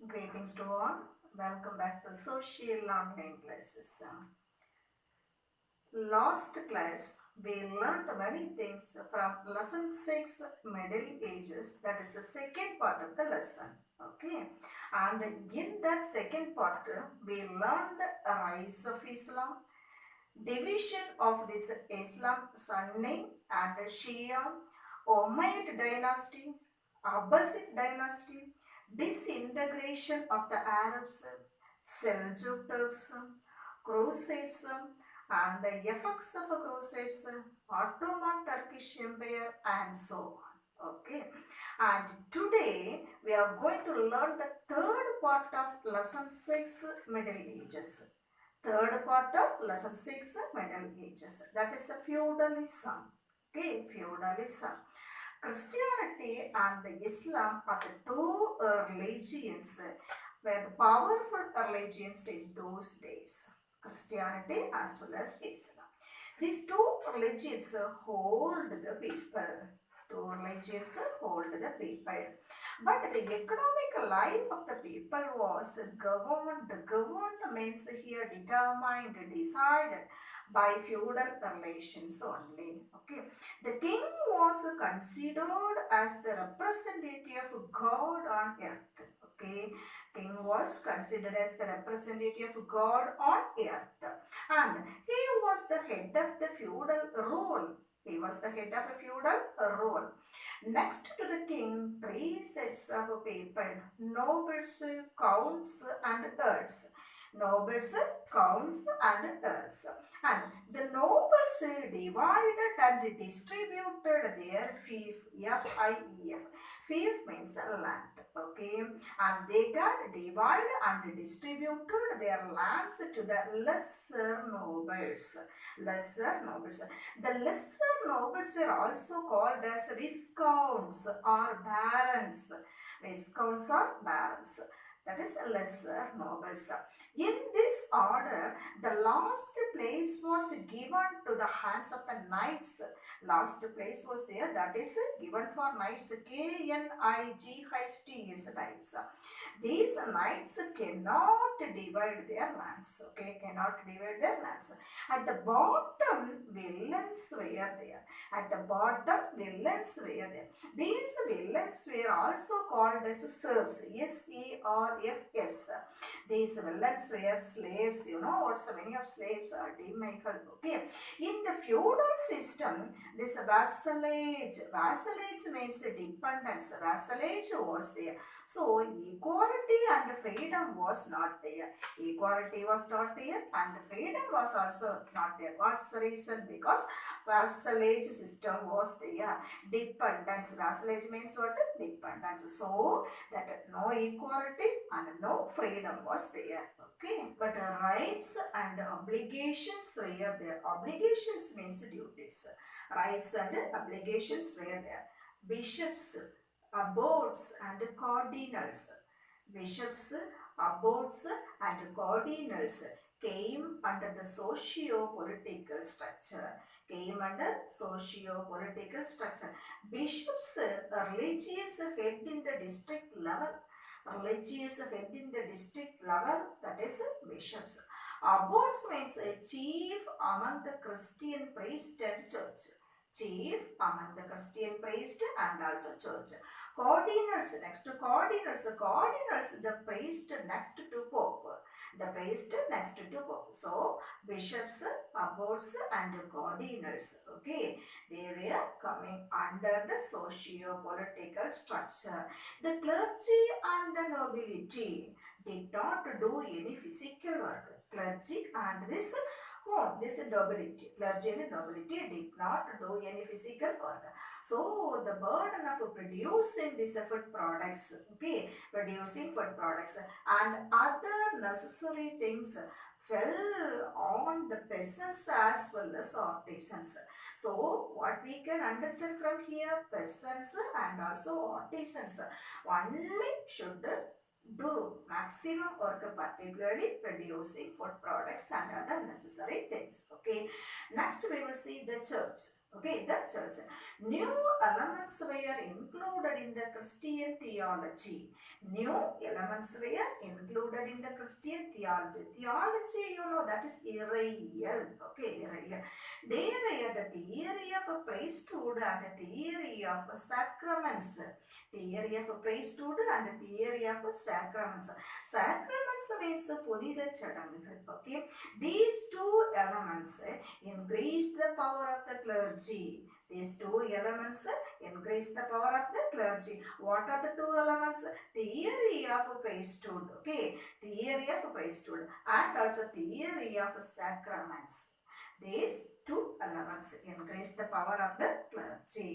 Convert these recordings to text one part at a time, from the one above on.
Greetings to all. Welcome back to Social Online Classes. Last class, we learned many things from lesson 6 Middle Ages. That is the second part of the lesson. Okay. And in that second part, we learned the rise of Islam, division of this Islam Sunni and Shia, Umayyad dynasty, Abbasid dynasty, disintegration of the Arabs, Seljuk Turks, Crusades, and the effects of Crusades, Ottoman Turkish Empire, and so on. Okay, and today we are going to learn the third part of lesson 6 Middle Ages. Third part of lesson 6 Middle Ages. That is the feudalism. Okay, feudalism. Christianity and Islam are the two religions were the powerful religions in those days. Christianity as well as Islam. These two religions hold the people. Two religions hold the people. But the economic life of the people was governed. Governed means here determined, decided by feudal relations only. Okay. The king was considered as the representative of God on earth. Okay. King was considered as the representative of God on earth. And he was the head of the feudal rule. He was the head of a feudal rule. Next to the king, three sets of people, nobles, counts, and earls. Nobles, counts, and earls. And the nobles divided and distributed their fief, F-I-E-F. Fief means land, okay? And they can divide and distributed their lands to the lesser nobles. Lesser nobles. The lesser nobles were also called as viscounts or barons. Viscounts or barons. That is lesser nobles. In this order, the last place was given to the hands of the knights. Last place was there, that is given for knights. K-N-I-G-H-T is knights. These knights cannot divide their lands. Okay, cannot divide their lands. At the bottom, villains were there. At the bottom, villains were there. These villains were also called as serfs. S-E-R-F-S. These villains were slaves. You know what's the meaning of slaves? Okay. In the feudal system, this vassalage means dependence. Vassalage was there. So equality and freedom was not there. Equality was not there and freedom was also not there. What's the reason? Because vassalage system was there. Dependence. Vassalage means what? Dependence. So that no equality and no freedom was there. Okay. But rights and obligations were there. Obligations means duties. Rights and obligations were there. Bishops, abbots and cardinals. Bishops, abbots and cardinals came under the socio-political structure. Came under socio-political structure. Bishops, religious head in the district level. Religious head in the district level, that is bishops. Abbots means a chief among the Christian priest and church. Chief among the Christian priest and also church. Cardinals, next to cardinals. Cardinals, the priest next to pope. The priest next to pope. So, bishops, abbots and cardinals. Okay, they were coming under the socio-political structure. The clergy and the nobility did not do any physical work. Clergy and this nobility, clergy and nobility did not do any physical work. So the burden of producing these food products, okay, producing food products and other necessary things fell on the peasants as well as artisans. So what we can understand from here, peasants and also artisans only should do maximum work, particularly producing food products and other necessary things. Okay. Next we will see the church. Okay, the church. New elements were included in the Christian theology. New elements were included in the Christian theology. Theology, you know, that is irreal. Okay, irreal. They were the theory of priesthood and the theory of sacraments. Theory of priesthood and the theory of sacraments. Sacraments means புனித சடங்குகள். Okay, these two elements increased the power of the clergy. These two elements increase the power of the clergy. What are the two elements? Theory of priesthood. Okay, theory of priesthood and also theory of sacraments. These two elements increase the power of the clergy.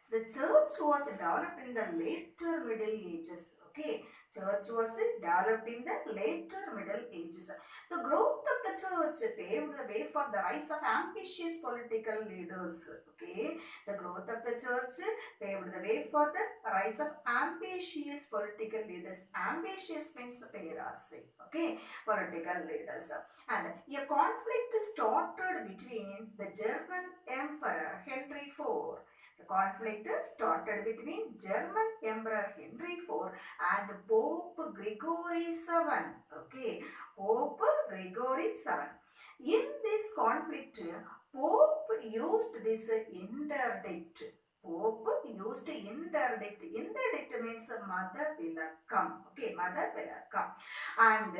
The church was developed in the later Middle Ages. Okay, church was developed in the later Middle Ages. The growth of the church paved the way for the rise of ambitious political leaders. Okay, the growth of the church paved the way for the rise of ambitious political leaders. Ambitious means pharisee. Okay, political leaders. And a conflict started between the German Emperor Henry IV. The conflict started between German Emperor Henry IV and Pope Gregory VII. Okay, Pope Gregory VII. In this conflict, Pope used this interdict. Pope used interdict. Interdict means mother விலக்கம். Okay, mother விலக்கம். And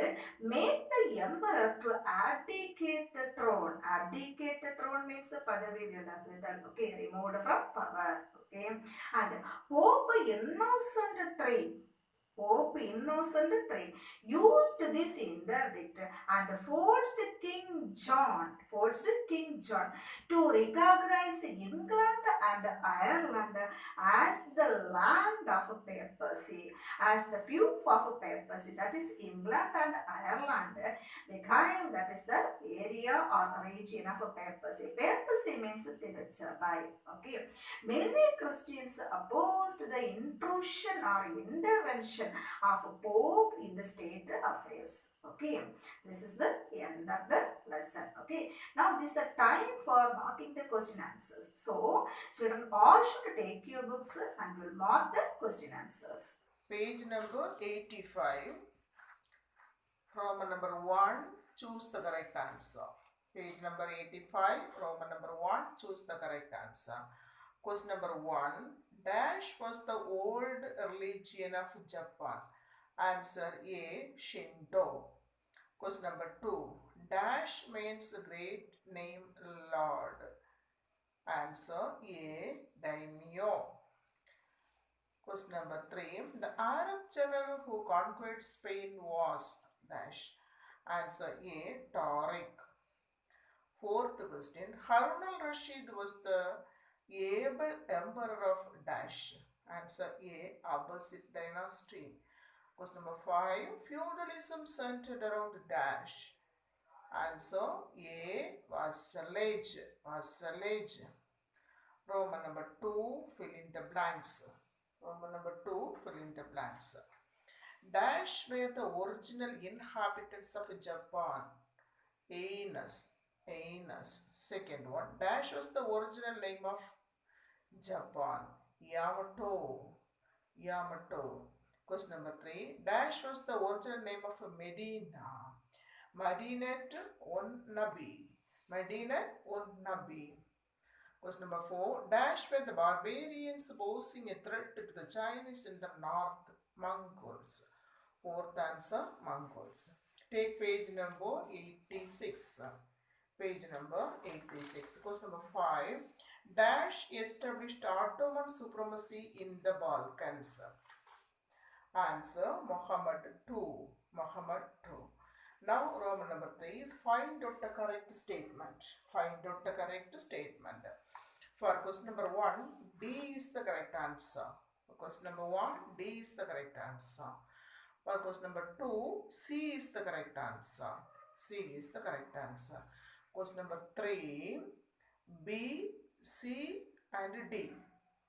made the emperor to abdicate the throne. Abdicate the throne means பதவி விலகுதல். Okay, removed from power. Okay, and Pope Innocent III. Pope Innocent III used this interdict and forced King John to recognize England and Ireland as the land of papacy, as the fief of papacy. That is England and Ireland became, that is the area or region of papacy. Papacy means Tiruchabai. Okay, many Christians opposed the intrusion or intervention of a pope in the state affairs. Okay, this is the end of the lesson. Okay, now this is a time for marking the question answers. So children all should take your books and will mark the question answers. Page number 85, Roman number 1, choose the correct answer. Page number 85, Roman number 1, choose the correct answer. Question number 1, dash was the old religion of Japan. Answer A, Shinto. Question number 2, dash means great name Lord. Answer A, Daimyo. Question number 3, the Arab general who conquered Spain was dash. Answer A, Tariq. Fourth question, Harun al-Rashid was the able emperor of dash. Answer A, Abbasid dynasty. Question number 5, feudalism centered around dash. Answer A, vassalage. Roman number 2, fill in the blanks. Roman number 2, fill in the blanks. Dash were the original inhabitants of Japan. Ainus. Second one, dash was the original name of Japan. Yamato. Question number 3, dash was the original name of Medina. Madinat un Nabi. Question number 4, dash were the barbarians posing a threat to the Chinese in the north. Mongols. Fourth answer, Mongols. Take page number 86. Page number 86. Question number 5, dash established Ottoman supremacy in the Balkans. Answer, Muhammad II. Now Roman number 3, find out the correct statement. For question number 1, D is the correct answer. For question number 1, D is the correct answer. For question number 2, C is the correct answer. Question number 3, B, C and D.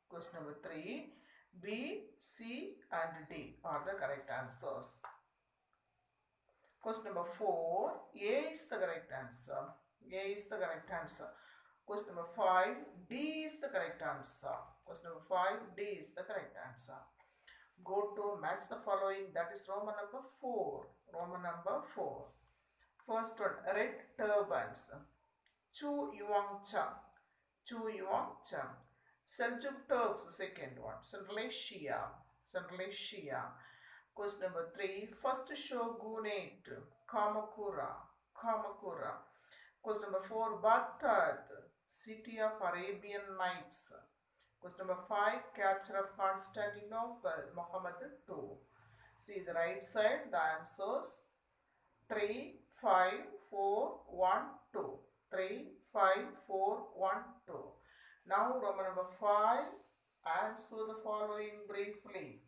Question number 3, B, C and D are the correct answers. Question number 4, A is the correct answer. Question number 5, D is the correct answer. Question number 5, D is the correct answer. Go to match the following, that is Roman number 4. Roman number 4. First one, red turbans. Chu Yuang Chang. Chu Yuang Chang. Seljuk Turks, second one. Central Asia. Central Asia. Question number 3, first shogunate. Kamakura. Kamakura. Question number 4, Baghdad, city of Arabian Nights. Question number 5, capture of Constantinople, Muhammad II. See the right side, the answers 3, 5, 4, 1, 2. 3, 5, 4, 1, 2. Now Roman number 5, answer the following briefly.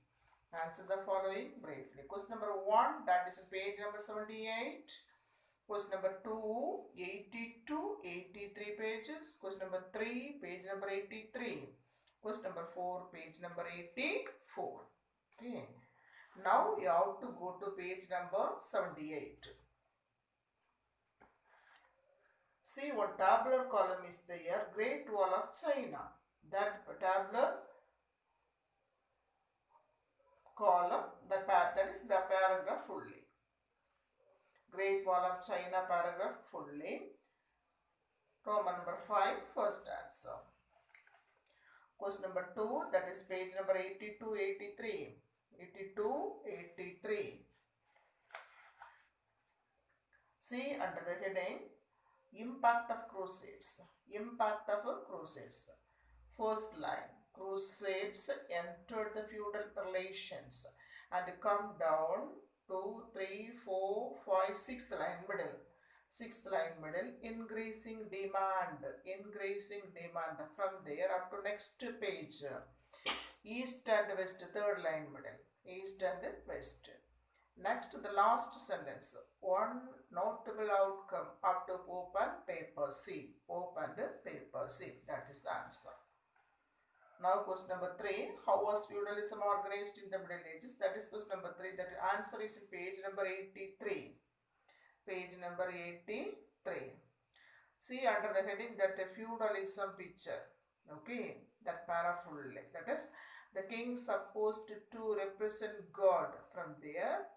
Answer the following briefly. Question number 1, that is page number 78. Question number 2, 82, 83 pages. Question number 3, page number 83. Question number 4, page number 84. Okay. Now you have to go to page number 78. See, one tabular column is there, Great Wall of China. That tabular column, that is the paragraph fully. Great Wall of China paragraph fully. Roman number 5, first answer. Question number 2, that is page number 82, 83. 82, 83. See under the heading, Impact of Crusades. Impact of Crusades. First line, Crusades entered the feudal relations and come down 2, 3, 4, 5, 6th line middle. 6th line middle, increasing demand. From there up to next page. East and west, 3rd line middle. East and west. Next, the last sentence. One notable outcome up to Pope and papacy. Pope and papacy. That is the answer. Now question number 3. How was feudalism organized in the Middle Ages? That is question number 3. That answer is in page number 83. Page number 83. See under the heading that a feudalism picture. Okay. That para fully. That is the king supposed to represent God. From there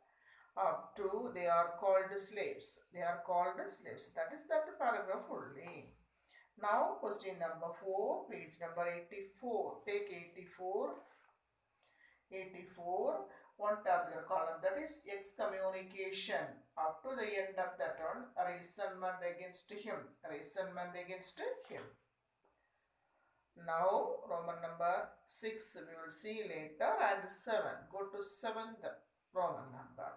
up to they are called slaves. They are called slaves. That is that paragraph only. Now question number 4, page number 84. Take 84. 84. One tabular column, that is excommunication. Up to the end of that one, resentment against him. Resentment against him. Now Roman number 6 we will see later, and 7. Go to 7th Roman number.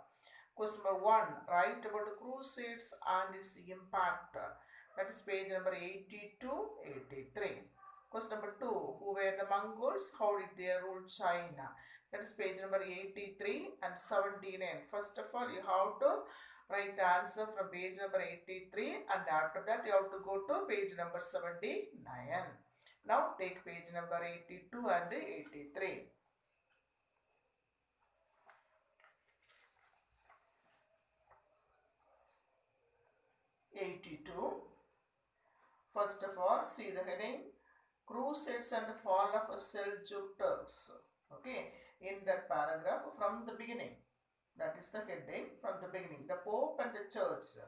Question number 1. Write about the Crusades and its impact. That is page number 82, 83. Question number 2. Who were the Mongols? How did they rule China? That is page number 83 and 79. First of all, you have to write the answer from page number 83, and after that you have to go to page number 79. Now take page number 82 and 83. 82. First of all, see the heading, Crusades and Fall of Seljuk Turks. Okay, in that paragraph from the beginning, that is the heading from the beginning, the Pope and the Church.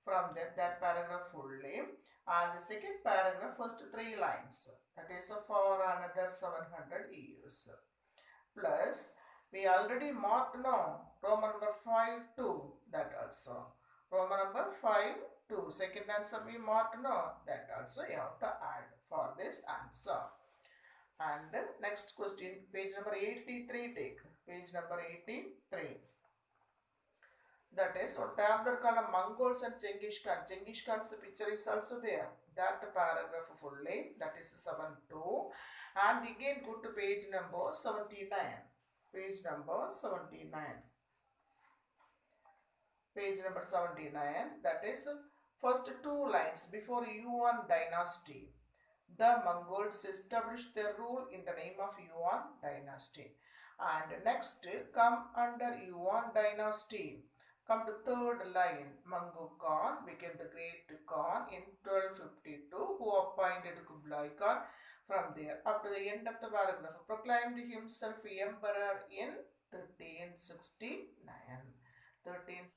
From that paragraph fully, and the second paragraph, first 3 lines, that is for another 700 years. Plus, we already marked now Roman number 5 2, that also. Roman number 5 2, second answer we marked now, that also you have to add for this answer. And next question, page number 83 take. Page number 83. That is on tabular column, Mongols and Genghis Khan. Genghis Khan's picture is also there. That paragraph fully, that is 7.2. And again go to page number 79. Page number 79. Page number 79. That is first 2 lines before Yuan dynasty. The Mongols established their rule in the name of Yuan dynasty. And next, come under Yuan dynasty. Come to third line. Mangu Khan became the great Khan in 1252, who appointed Kublai Khan from there up to the end of the paragraph. Proclaimed himself emperor in 1369. 13.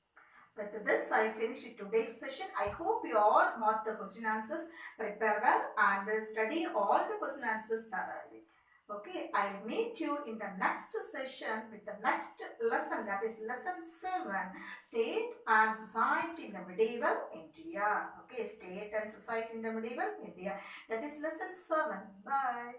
With this, I finish today's session. I hope you all mark the question answers, prepare well, and study all the question answers thoroughly. Okay, I'll meet you in the next session with the next lesson, that is lesson 7, State and Society in the Medieval India. Okay, State and Society in the Medieval India. That is lesson 7. Bye.